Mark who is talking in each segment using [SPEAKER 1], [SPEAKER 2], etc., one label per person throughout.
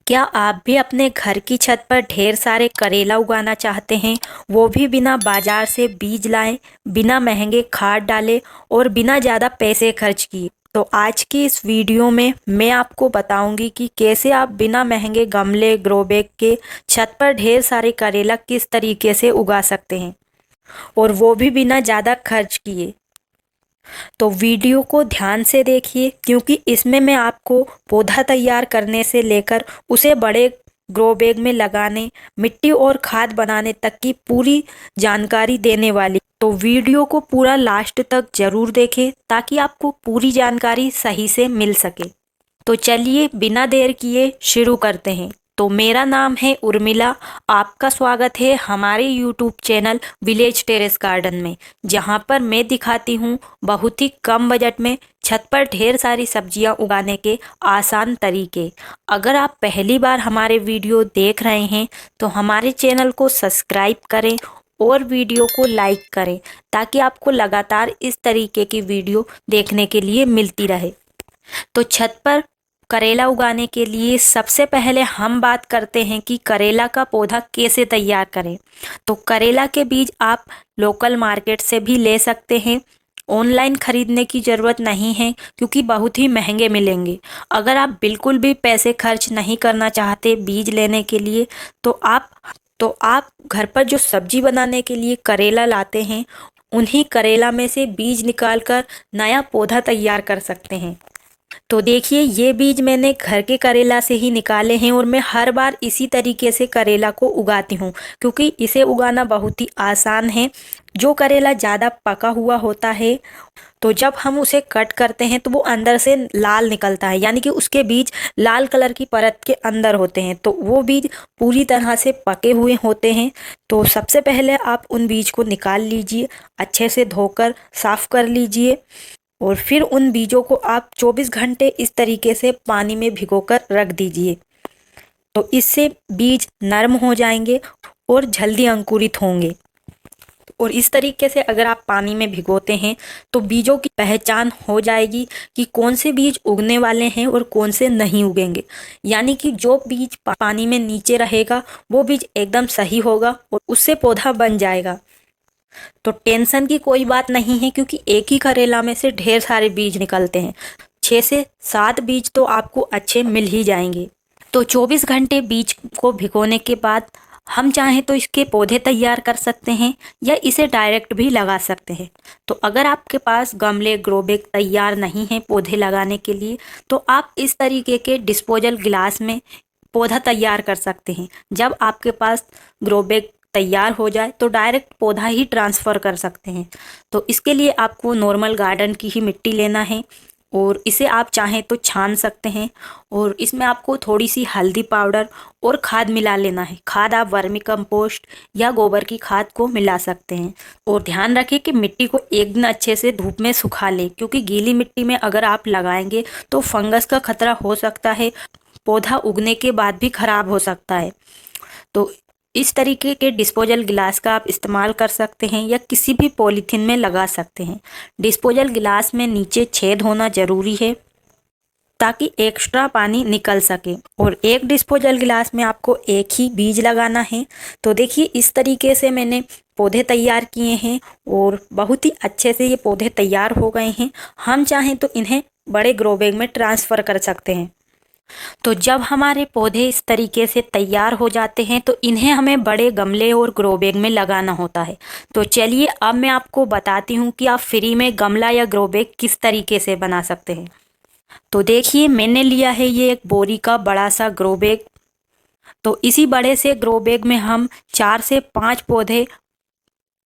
[SPEAKER 1] क्या आप भी अपने घर की छत पर ढेर सारे करेला उगाना चाहते हैं, वो भी बिना बाजार से बीज लाए, बिना महंगे खाद डाले और बिना ज़्यादा पैसे खर्च किए? तो आज की इस वीडियो में मैं आपको बताऊंगी कि कैसे आप बिना महंगे गमले ग्रो बैग के छत पर ढेर सारे करेला किस तरीके से उगा सकते हैं, और वो भी बिना ज़्यादा खर्च किए। तो वीडियो को ध्यान से देखिए, क्योंकि इसमें मैं आपको पौधा तैयार करने से लेकर उसे बड़े ग्रो बैग में लगाने, मिट्टी और खाद बनाने तक की पूरी जानकारी देने वाली। तो वीडियो को पूरा लास्ट तक जरूर देखें ताकि आपको पूरी जानकारी सही से मिल सके। तो चलिए बिना देर किए शुरू करते हैं। तो मेरा नाम है उर्मिला। आपका स्वागत है हमारे YouTube channel village terrace garden में, जहां पर मैं दिखाती हूं बहुत ही कम बजट में छत पर ढेर सारी सब्जियां उगाने के आसान तरीके। अगर आप पहली बार हमारे वीडियो देख रहे हैं तो हमारे चैनल को सब्सक्राइब करें और वीडियो को लाइक करें ताकि आपको लगातार इस तरीके की वीडियो देखने के लिए मिलती रहे। तो छत पर करेला उगाने के लिए सबसे पहले हम बात करते हैं कि करेला का पौधा कैसे तैयार करें। तो करेला के बीज आप लोकल मार्केट से भी ले सकते हैं। ऑनलाइन खरीदने की ज़रूरत नहीं है क्योंकि बहुत ही महंगे मिलेंगे। अगर आप बिल्कुल भी पैसे खर्च नहीं करना चाहते बीज लेने के लिए तो आप घर पर जो सब्जी बनाने के लिए करेला लाते हैं, उन्हीं करेला में से बीज निकालकर नया पौधा तैयार कर सकते हैं। तो देखिए, ये बीज मैंने घर के करेला से ही निकाले हैं और मैं हर बार इसी तरीके से करेला को उगाती हूँ क्योंकि इसे उगाना बहुत ही आसान है। जो करेला ज़्यादा पका हुआ होता है तो जब हम उसे कट करते हैं तो वो अंदर से लाल निकलता है, यानी कि उसके बीज लाल कलर की परत के अंदर होते हैं। तो वो बीज पूरी तरह से पके हुए होते हैं। तो सबसे पहले आप उन बीज को निकाल लीजिए, अच्छे से धोकर साफ कर लीजिए और फिर उन बीजों को आप 24 घंटे इस तरीके से पानी में भिगोकर रख दीजिए। तो इससे बीज नरम हो जाएंगे और जल्दी अंकुरित होंगे। और इस तरीके से अगर आप पानी में भिगोते हैं तो बीजों की पहचान हो जाएगी कि कौन से बीज उगने वाले हैं और कौन से नहीं उगेंगे। यानी कि जो बीज पानी में नीचे रहेगा वो बीज एकदम सही होगा और उससे पौधा बन जाएगा। तो टेंशन की कोई बात नहीं है क्योंकि एक ही करेला में से ढेर सारे बीज निकलते हैं। 6 से 7 बीज तो आपको अच्छे मिल ही जाएंगे। तो 24 घंटे बीज को भिगोने के बाद हम चाहें तो इसके पौधे तैयार कर सकते हैं या इसे डायरेक्ट भी लगा सकते हैं। तो अगर आपके पास गमले ग्रो बैग तैयार नहीं है पौधे लगाने के लिए तो आप इस तरीके के डिस्पोजल गिलास में पौधा तैयार कर सकते हैं। जब आपके पास ग्रो बैग तैयार हो जाए तो डायरेक्ट पौधा ही ट्रांसफ़र कर सकते हैं। तो इसके लिए आपको नॉर्मल गार्डन की ही मिट्टी लेना है और इसे आप चाहें तो छान सकते हैं और इसमें आपको थोड़ी सी हल्दी पाउडर और खाद मिला लेना है। खाद आप वर्मी कंपोस्ट या गोबर की खाद को मिला सकते हैं। और ध्यान रखें कि मिट्टी को एक दिन अच्छे से धूप में सुखा लें क्योंकि गीली मिट्टी में अगर आप लगाएंगे तो फंगस का खतरा हो सकता है, पौधा उगने के बाद भी खराब हो सकता है। तो इस तरीके के डिस्पोजल गिलास का आप इस्तेमाल कर सकते हैं या किसी भी पॉलीथीन में लगा सकते हैं। डिस्पोजल गिलास में नीचे छेद होना ज़रूरी है ताकि एक्स्ट्रा पानी निकल सके। और एक डिस्पोजल गिलास में आपको एक ही बीज लगाना है। तो देखिए, इस तरीके से मैंने पौधे तैयार किए हैं और बहुत ही अच्छे से ये पौधे तैयार हो गए हैं। हम चाहें तो इन्हें बड़े ग्रो बैग में ट्रांसफ़र कर सकते हैं। तो जब हमारे पौधे इस तरीके से तैयार हो जाते हैं तो इन्हें हमें बड़े गमले और ग्रो बैग में लगाना होता है। तो चलिए अब मैं आपको बताती हूँ कि आप फ्री में गमला या ग्रो बैग किस तरीके से बना सकते हैं। तो देखिए, मैंने लिया है ये एक बोरी का बड़ा सा ग्रो बैग। तो इसी बड़े से ग्रो बैग में हम 4 से 5 पौधे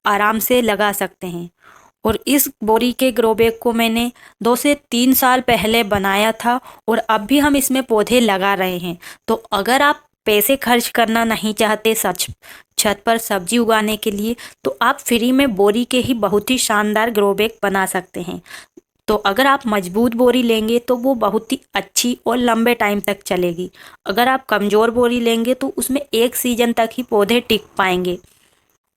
[SPEAKER 1] आराम से लगा सकते हैं। और इस बोरी के ग्रो बैग को मैंने 2 से 3 साल पहले बनाया था और अब भी हम इसमें पौधे लगा रहे हैं। तो अगर आप पैसे खर्च करना नहीं चाहते छत पर सब्जी उगाने के लिए तो आप फ्री में बोरी के ही बहुत ही शानदार ग्रो बैग बना सकते हैं। तो अगर आप मजबूत बोरी लेंगे तो वो बहुत ही अच्छी और लंबे टाइम तक चलेगी। अगर आप कमज़ोर बोरी लेंगे तो उसमें एक सीजन तक ही पौधे टिक पाएंगे।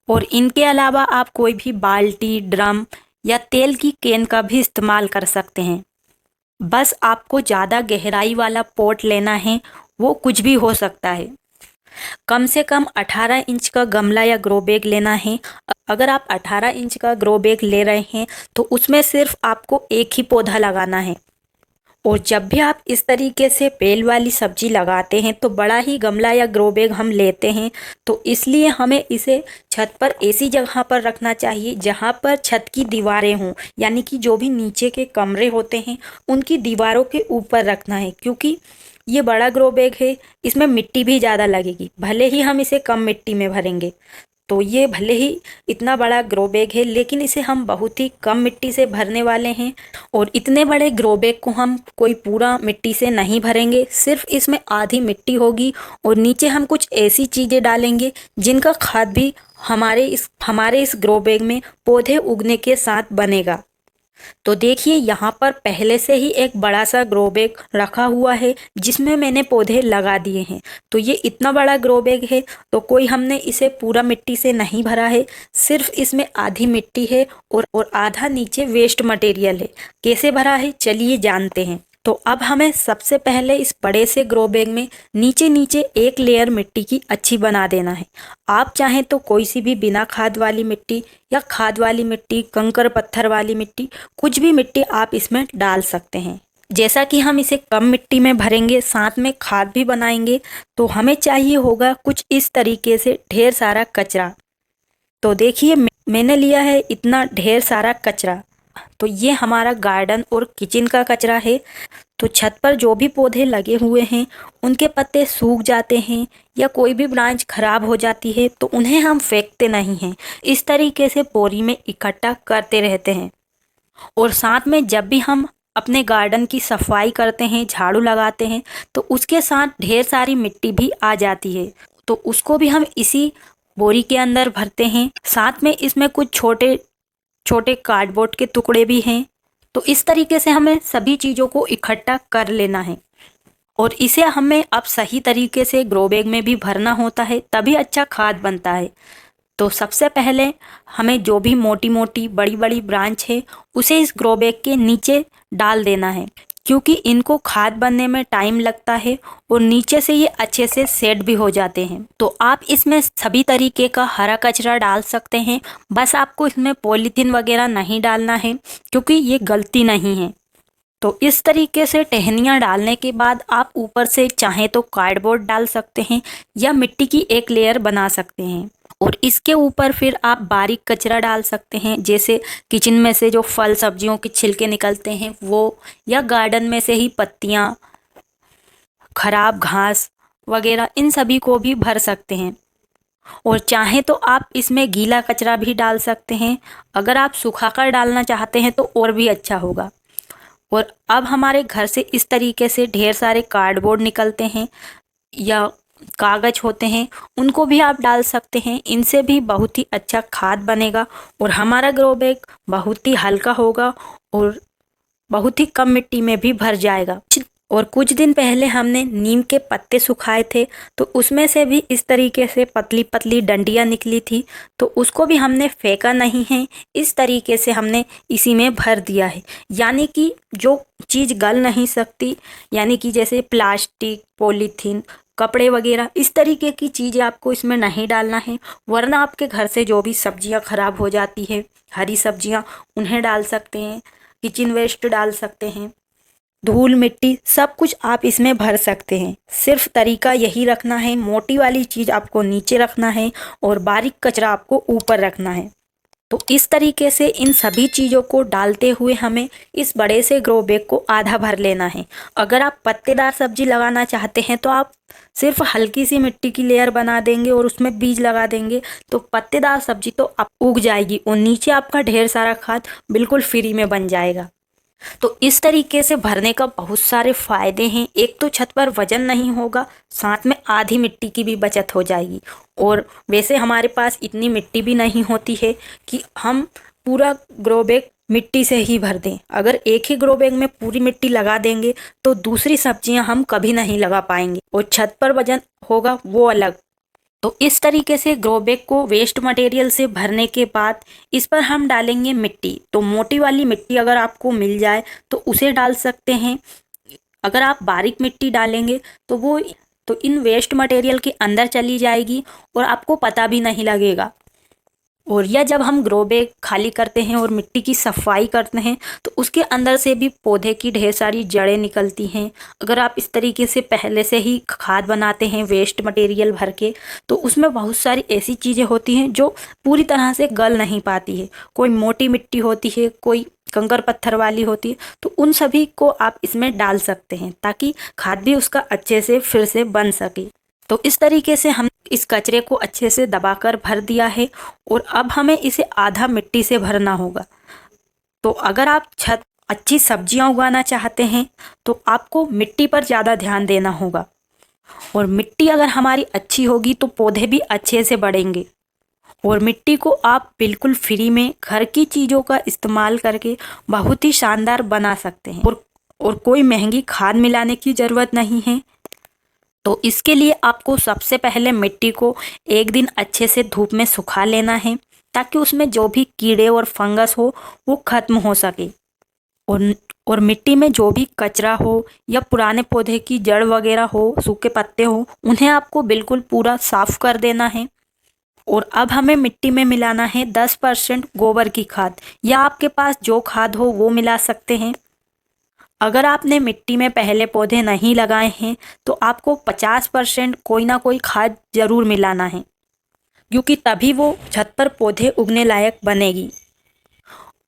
[SPEAKER 1] और इनके अलावा आप कोई भी बाल्टी, ड्रम या तेल की कैन का भी इस्तेमाल कर सकते हैं। बस आपको ज़्यादा गहराई वाला पॉट लेना है वो कुछ भी हो सकता है। कम से कम 18 इंच का गमला या ग्रो बैग लेना है। अगर आप 18 इंच का ग्रो बैग ले रहे हैं तो उसमें सिर्फ आपको एक ही पौधा लगाना है। और जब भी आप इस तरीके से बेल वाली सब्जी लगाते हैं तो बड़ा ही गमला या ग्रो बैग हम लेते हैं, तो इसलिए हमें इसे छत पर ऐसी जगह पर रखना चाहिए जहां पर छत की दीवारें हों, यानी कि जो भी नीचे के कमरे होते हैं उनकी दीवारों के ऊपर रखना है। क्योंकि ये बड़ा ग्रो बैग है, इसमें मिट्टी भी ज़्यादा लगेगी, भले ही हम इसे कम मिट्टी में भरेंगे। तो ये भले ही इतना बड़ा ग्रो बैग है लेकिन इसे हम बहुत ही कम मिट्टी से भरने वाले हैं। और इतने बड़े ग्रो बैग को हम कोई पूरा मिट्टी से नहीं भरेंगे, सिर्फ इसमें आधी मिट्टी होगी और नीचे हम कुछ ऐसी चीज़ें डालेंगे जिनका खाद भी हमारे इस ग्रो बैग में पौधे उगने के साथ बनेगा। तो देखिए यहाँ पर पहले से ही एक बड़ा सा ग्रो बैग रखा हुआ है जिसमें मैंने पौधे लगा दिए हैं। तो ये इतना बड़ा ग्रो बैग है तो कोई हमने इसे पूरा मिट्टी से नहीं भरा है, सिर्फ इसमें आधी मिट्टी है और आधा नीचे वेस्ट मटेरियल है। कैसे भरा है चलिए जानते हैं। तो अब हमें सबसे पहले इस बड़े से ग्रो बैग में नीचे नीचे एक लेयर मिट्टी की अच्छी बना देना है। आप चाहें तो कोई सी भी बिना खाद वाली मिट्टी या खाद वाली मिट्टी, कंकर पत्थर वाली मिट्टी, कुछ भी मिट्टी आप इसमें डाल सकते हैं। जैसा कि हम इसे कम मिट्टी में भरेंगे साथ में खाद भी बनाएंगे तो हमें चाहिए होगा कुछ इस तरीके से ढेर सारा कचरा। तो देखिए मैंने लिया है इतना ढेर सारा कचरा। तो ये हमारा गार्डन और किचन का कचरा है। तो छत पर जो भी पौधे लगे हुए हैं उनके पत्ते सूख जाते हैं या कोई भी ब्रांच खराब हो जाती है तो उन्हें हम फेंकते नहीं हैं, इस तरीके से बोरी में इकट्ठा करते रहते हैं। और साथ में जब भी हम अपने गार्डन की सफाई करते हैं, झाड़ू लगाते हैं, तो उसके साथ ढेर सारी मिट्टी भी आ जाती है, तो उसको भी हम इसी बोरी के अंदर भरते हैं। साथ में इसमें कुछ छोटे छोटे कार्डबोर्ड के टुकड़े भी हैं। तो इस तरीके से हमें सभी चीज़ों को इकट्ठा कर लेना है और इसे हमें अब सही तरीके से ग्रो बैग में भी भरना होता है, तभी अच्छा खाद बनता है। तो सबसे पहले हमें जो भी मोटी मोटी बड़ी बड़ी ब्रांच है उसे इस ग्रो बैग के नीचे डाल देना है, क्योंकि इनको खाद बनने में टाइम लगता है और नीचे से ये अच्छे से सेट भी हो जाते हैं। तो आप इसमें सभी तरीके का हरा कचरा डाल सकते हैं, बस आपको इसमें पॉलीथीन वगैरह नहीं डालना है क्योंकि ये गलती नहीं है। तो इस तरीके से टहनियाँ डालने के बाद आप ऊपर से चाहें तो कार्डबोर्ड डाल सकते हैं या मिट्टी की एक लेयर बना सकते हैं और इसके ऊपर फिर आप बारीक कचरा डाल सकते हैं, जैसे किचन में से जो फल सब्जियों के छिलके निकलते हैं वो, या गार्डन में से ही पत्तियाँ, खराब घास वगैरह, इन सभी को भी भर सकते हैं। और चाहें तो आप इसमें गीला कचरा भी डाल सकते हैं। अगर आप सुखाकर डालना चाहते हैं तो और भी अच्छा होगा। और अब हमारे घर से इस तरीके से ढेर सारे कार्डबोर्ड निकलते हैं या कागज होते हैं, उनको भी आप डाल सकते हैं। इनसे भी बहुत ही अच्छा खाद बनेगा और हमारा ग्रो बैग बहुत ही हल्का होगा और बहुत ही कम मिट्टी में भी भर जाएगा। और कुछ दिन पहले हमने नीम के पत्ते सुखाए थे तो उसमें से भी इस तरीके से पतली पतली डंडियाँ निकली थी, तो उसको भी हमने फेंका नहीं है, इस तरीके से हमने इसी में भर दिया है। यानी कि जो चीज़ गल नहीं सकती, यानी कि जैसे प्लास्टिक, पॉलीथीन, कपड़े वगैरह, इस तरीके की चीज़ें आपको इसमें नहीं डालना है, वरना आपके घर से जो भी सब्जियां खराब हो जाती है, हरी सब्जियां, उन्हें डाल सकते हैं, किचन वेस्ट डाल सकते हैं, धूल मिट्टी सब कुछ आप इसमें भर सकते हैं। सिर्फ तरीका यही रखना है, मोटी वाली चीज़ आपको नीचे रखना है और बारीक कचरा आपको ऊपर रखना है। तो इस तरीके से इन सभी चीज़ों को डालते हुए हमें इस बड़े से ग्रो बैग को आधा भर लेना है। अगर आप पत्तेदार सब्जी लगाना चाहते हैं तो आप सिर्फ हल्की सी मिट्टी की लेयर बना देंगे और उसमें बीज लगा देंगे तो पत्तेदार सब्जी तो आप उग जाएगी और नीचे आपका ढेर सारा खाद बिल्कुल फ्री में बन जाएगा। तो इस तरीके से भरने का बहुत सारे फायदे हैं। एक तो छत पर वजन नहीं होगा, साथ में आधी मिट्टी की भी बचत हो जाएगी। और वैसे हमारे पास इतनी मिट्टी भी नहीं होती है कि हम पूरा ग्रो बैग मिट्टी से ही भर दें। अगर एक ही ग्रो बैग में पूरी मिट्टी लगा देंगे तो दूसरी सब्जियां हम कभी नहीं लगा पाएंगे और छत पर वजन होगा वो अलग। तो इस तरीके से ग्रो बैग को वेस्ट मटेरियल से भरने के बाद इस पर हम डालेंगे मिट्टी। तो मोटी वाली मिट्टी अगर आपको मिल जाए तो उसे डाल सकते हैं। अगर आप बारीक मिट्टी डालेंगे तो वो तो इन वेस्ट मटेरियल के अंदर चली जाएगी और आपको पता भी नहीं लगेगा। और या जब हम ग्रो बैग खाली करते हैं और मिट्टी की सफाई करते हैं तो उसके अंदर से भी पौधे की ढेर सारी जड़ें निकलती हैं। अगर आप इस तरीके से पहले से ही खाद बनाते हैं वेस्ट मटेरियल भर के, तो उसमें बहुत सारी ऐसी चीज़ें होती हैं जो पूरी तरह से गल नहीं पाती है। कोई मोटी मिट्टी होती है, कोई कंकर पत्थर वाली होती है, तो उन सभी को आप इसमें डाल सकते हैं ताकि खाद भी उसका अच्छे से फिर से बन सके। तो इस तरीके से हम इस कचरे को अच्छे से दबाकर भर दिया है और अब हमें इसे आधा मिट्टी से भरना होगा। तो अगर आप छत अच्छी सब्जियां उगाना चाहते हैं तो आपको मिट्टी पर ज़्यादा ध्यान देना होगा, और मिट्टी अगर हमारी अच्छी होगी तो पौधे भी अच्छे से बढ़ेंगे। और मिट्टी को आप बिल्कुल फ्री में घर की चीज़ों का इस्तेमाल करके बहुत ही शानदार बना सकते हैं, और कोई महंगी खाद मिलाने की ज़रूरत नहीं है। तो इसके लिए आपको सबसे पहले मिट्टी को एक दिन अच्छे से धूप में सुखा लेना है ताकि उसमें जो भी कीड़े और फंगस हो वो खत्म हो सके। और मिट्टी में जो भी कचरा हो या पुराने पौधे की जड़ वगैरह हो, सूखे पत्ते हो, उन्हें आपको बिल्कुल पूरा साफ कर देना है। और अब हमें मिट्टी में मिलाना है 10% गोबर की खाद, या आपके पास जो खाद हो वो मिला सकते हैं। अगर आपने मिट्टी में पहले पौधे नहीं लगाए हैं तो आपको 50% कोई ना कोई खाद जरूर मिलाना है, क्योंकि तभी वो छत पर पौधे उगने लायक बनेगी।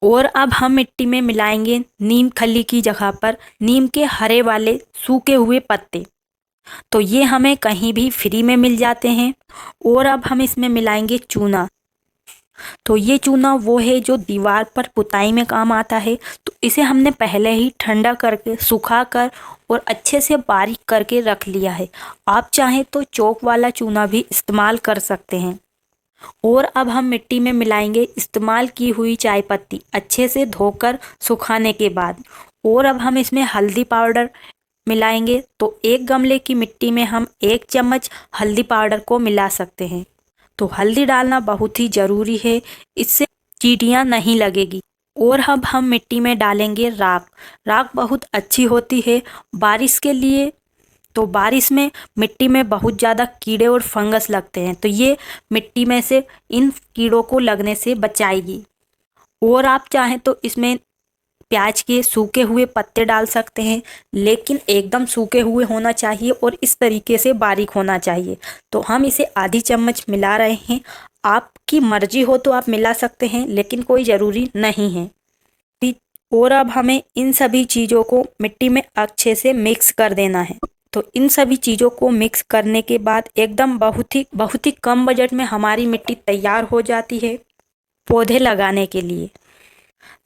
[SPEAKER 1] और अब हम मिट्टी में मिलाएंगे नीम खली की जगह पर नीम के हरे वाले सूखे हुए पत्ते। तो ये हमें कहीं भी फ्री में मिल जाते हैं। और अब हम इसमें मिलाएंगे चूना। तो ये चूना वो है जो दीवार पर पुताई में काम आता है। तो इसे हमने पहले ही ठंडा करके सुखा कर और अच्छे से बारीक करके रख लिया है। आप चाहें तो चौक वाला चूना भी इस्तेमाल कर सकते हैं। और अब हम मिट्टी में मिलाएंगे इस्तेमाल की हुई चाय पत्ती अच्छे से धोकर सुखाने के बाद। और अब हम इसमें हल्दी पाउडर मिलाएंगे। तो एक गमले की मिट्टी में हम 1 चम्मच हल्दी पाउडर को मिला सकते हैं। तो हल्दी डालना बहुत ही ज़रूरी है, इससे चींटियाँ नहीं लगेगी। और अब हम मिट्टी में डालेंगे राख। राख बहुत अच्छी होती है बारिश के लिए। तो बारिश में मिट्टी में बहुत ज़्यादा कीड़े और फंगस लगते हैं, तो ये मिट्टी में से इन कीड़ों को लगने से बचाएगी। और आप चाहें तो इसमें प्याज के सूखे हुए पत्ते डाल सकते हैं, लेकिन एकदम सूखे हुए होना चाहिए और इस तरीके से बारीक होना चाहिए। तो हम इसे आधी चम्मच मिला रहे हैं। आपकी मर्जी हो तो आप मिला सकते हैं, लेकिन कोई ज़रूरी नहीं है। और अब हमें इन सभी चीज़ों को मिट्टी में अच्छे से मिक्स कर देना है। तो इन सभी चीज़ों को मिक्स करने के बाद एकदम बहुत ही कम बजट में हमारी मिट्टी तैयार हो जाती है पौधे लगाने के लिए।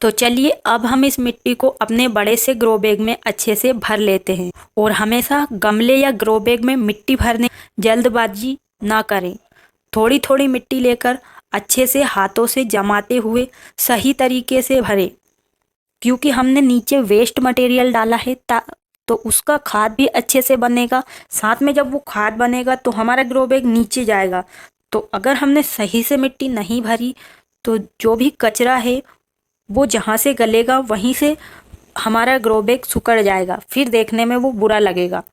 [SPEAKER 1] तो चलिए अब हम इस मिट्टी को अपने बड़े से ग्रो बैग में अच्छे से भर लेते हैं। और हमेशा गमले या ग्रो बैग में मिट्टी भरने जल्दबाजी ना करें। थोड़ी थोड़ी मिट्टी लेकर अच्छे से हाथों से जमाते हुए सही तरीके से भरें, क्योंकि हमने नीचे वेस्ट मटेरियल डाला है तो उसका खाद भी अच्छे से बनेगा। साथ में जब वो खाद बनेगा तो हमारा ग्रो बैग नीचे जाएगा। तो अगर हमने सही से मिट्टी नहीं भरी तो जो भी कचरा है वो जहाँ से गलेगा वहीं से हमारा ग्रो बैग सिकुड़ जाएगा, फिर देखने में वो बुरा लगेगा।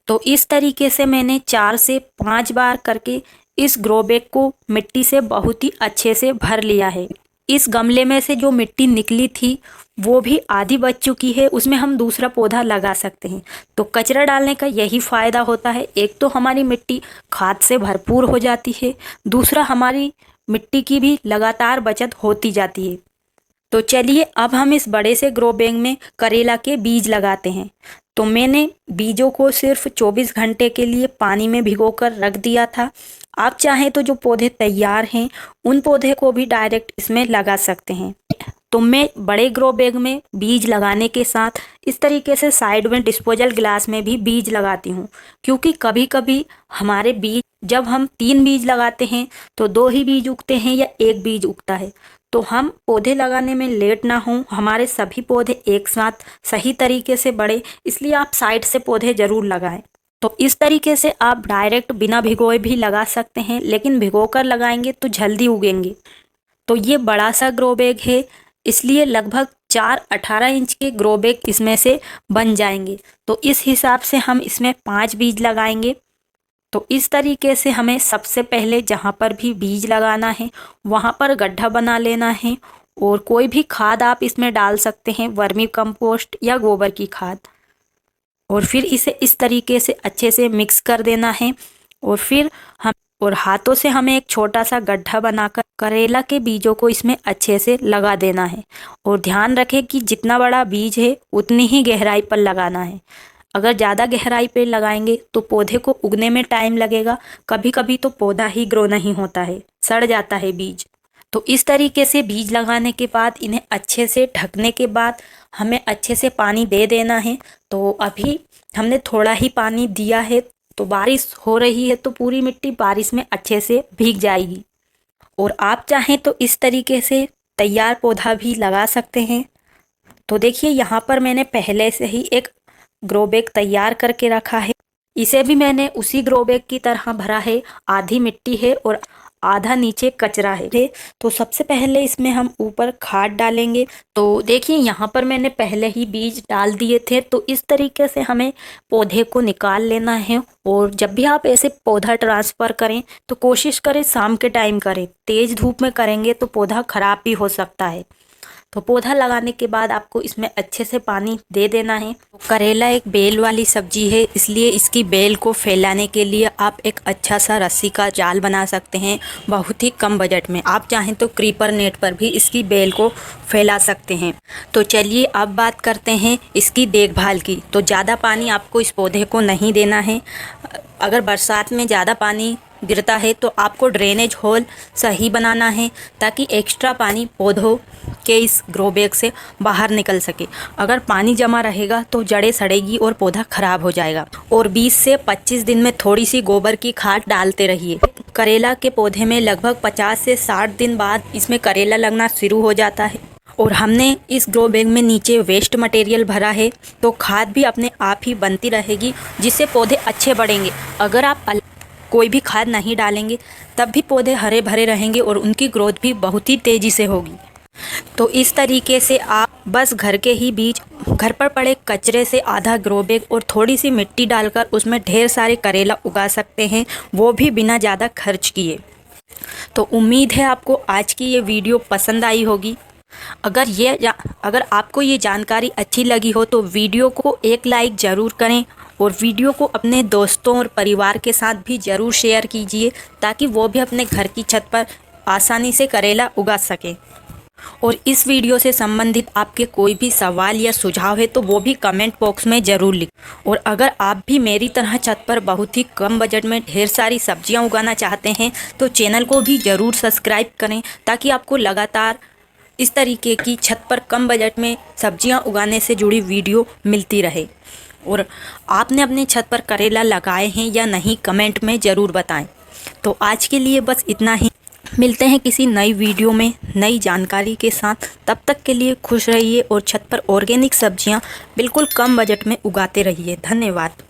[SPEAKER 1] तो इस तरीके से मैंने 4 से 5 बार करके इस ग्रो बैग को मिट्टी से बहुत ही अच्छे से भर लिया है। इस गमले में से जो मिट्टी निकली थी वो भी आधी बच चुकी है, उसमें हम दूसरा पौधा लगा सकते हैं। तो कचरा डालने का यही फ़ायदा होता है, एक तो हमारी मिट्टी खाद से भरपूर हो जाती है, दूसरा हमारी मिट्टी की भी लगातार बचत होती जाती है। तो चलिए अब हम इस बड़े से ग्रो बैग में करेला के बीज लगाते हैं। तो मैंने बीजों को सिर्फ 24 घंटे के लिए पानी में भिगोकर रख दिया था। आप चाहें तो जो पौधे तैयार हैं उन पौधे को भी डायरेक्ट इसमें लगा सकते हैं। तो मैं बड़े ग्रो बैग में बीज लगाने के साथ इस तरीके से साइड में डिस्पोजल ग्लास में भी बीज लगाती हूँ, क्योंकि कभी कभी हमारे बीज जब हम 3 बीज लगाते हैं तो 2 ही बीज उगते हैं या 1 बीज उगता है। तो हम पौधे लगाने में लेट ना हों, हमारे सभी पौधे एक साथ सही तरीके से बढ़े, इसलिए आप साइड से पौधे ज़रूर लगाएं। तो इस तरीके से आप डायरेक्ट बिना भिगोए भी लगा सकते हैं, लेकिन भिगोकर लगाएंगे तो जल्दी उगेंगे। तो ये बड़ा सा ग्रो बैग है, इसलिए लगभग 4 18 इंच के ग्रो बैग इसमें से बन जाएंगे। तो इस हिसाब से हम इसमें 5 बीज लगाएंगे। तो इस तरीके से हमें सबसे पहले जहाँ पर भी बीज लगाना है वहाँ पर गड्ढा बना लेना है और कोई भी खाद आप इसमें डाल सकते हैं, वर्मी कंपोस्ट या गोबर की खाद, और फिर इसे इस तरीके से अच्छे से मिक्स कर देना है। और फिर हम हाथों से हमें एक छोटा सा गड्ढा बनाकर करेला के बीजों को इसमें अच्छे से लगा देना है। और ध्यान रखें कि जितना बड़ा बीज है उतनी ही गहराई पर लगाना है। अगर ज़्यादा गहराई पे लगाएंगे तो पौधे को उगने में टाइम लगेगा, कभी कभी तो पौधा ही ग्रो नहीं होता है, सड़ जाता है बीज। तो इस तरीके से बीज लगाने के बाद इन्हें अच्छे से ढकने के बाद हमें अच्छे से पानी दे देना है। तो अभी हमने थोड़ा ही पानी दिया है, तो बारिश हो रही है तो पूरी मिट्टी बारिश में अच्छे से भीग जाएगी। और आप चाहें तो इस तरीके से तैयार पौधा भी लगा सकते हैं। तो देखिए यहाँ पर मैंने पहले से ही एक ग्रो बैग तैयार करके रखा है। इसे भी मैंने उसी ग्रो बैग की तरह भरा है, आधी मिट्टी है और आधा नीचे कचरा है। तो सबसे पहले इसमें हम ऊपर खाद डालेंगे। तो देखिए यहाँ पर मैंने पहले ही बीज डाल दिए थे। तो इस तरीके से हमें पौधे को निकाल लेना है। और जब भी आप ऐसे पौधा ट्रांसफ़र करें तो कोशिश करें शाम के टाइम करें, तेज़ धूप में करेंगे तो पौधा ख़राब भी हो सकता है। तो पौधा लगाने के बाद आपको इसमें अच्छे से पानी दे देना है। करेला एक बेल वाली सब्जी है, इसलिए इसकी बेल को फैलाने के लिए आप एक अच्छा सा रस्सी का जाल बना सकते हैं बहुत ही कम बजट में। आप चाहें तो क्रीपर नेट पर भी इसकी बेल को फैला सकते हैं। तो चलिए अब बात करते हैं इसकी देखभाल की। तो ज़्यादा पानी आपको इस पौधे को नहीं देना है। अगर बरसात में ज़्यादा पानी गिरता है तो आपको ड्रेनेज होल सही बनाना है ताकि एक्स्ट्रा पानी पौधों के इस ग्रो बैग से बाहर निकल सके। अगर पानी जमा रहेगा तो जड़ें सड़ेगी और पौधा खराब हो जाएगा। और 20 से 25 दिन में थोड़ी सी गोबर की खाद डालते रहिए। करेला के पौधे में लगभग 50 से 60 दिन बाद इसमें करेला लगना शुरू हो जाता है। और हमने इस ग्रो बैग में नीचे वेस्ट मटेरियल भरा है, तो खाद भी अपने आप ही बनती रहेगी जिससे पौधे अच्छे बढ़ेंगे। अगर आप कोई भी खाद नहीं डालेंगे तब भी पौधे हरे भरे रहेंगे और उनकी ग्रोथ भी बहुत ही तेज़ी से होगी। तो इस तरीके से आप बस घर के ही बीज, घर पर पड़े कचरे से आधा ग्रो बैग और थोड़ी सी मिट्टी डालकर उसमें ढेर सारे करेला उगा सकते हैं, वो भी बिना ज़्यादा खर्च किए। तो उम्मीद है आपको आज की ये वीडियो पसंद आई होगी। अगर आपको ये जानकारी अच्छी लगी हो तो वीडियो को एक लाइक ज़रूर करें और वीडियो को अपने दोस्तों और परिवार के साथ भी ज़रूर शेयर कीजिए ताकि वो भी अपने घर की छत पर आसानी से करेला उगा सकें। और इस वीडियो से संबंधित आपके कोई भी सवाल या सुझाव है तो वो भी कमेंट बॉक्स में ज़रूर लिखें। और अगर आप भी मेरी तरह छत पर बहुत ही कम बजट में ढेर सारी सब्जियां उगाना चाहते हैं तो चैनल को भी ज़रूर सब्सक्राइब करें ताकि आपको लगातार इस तरीके की छत पर कम बजट में सब्जियां उगाने से जुड़ी वीडियो मिलती रहे। और आपने अपने छत पर करेला लगाए हैं या नहीं कमेंट में ज़रूर बताएं। तो आज के लिए बस इतना ही। मिलते हैं किसी नई वीडियो में नई जानकारी के साथ। तब तक के लिए खुश रहिए और छत पर ऑर्गेनिक सब्जियां बिल्कुल कम बजट में उगाते रहिए। धन्यवाद।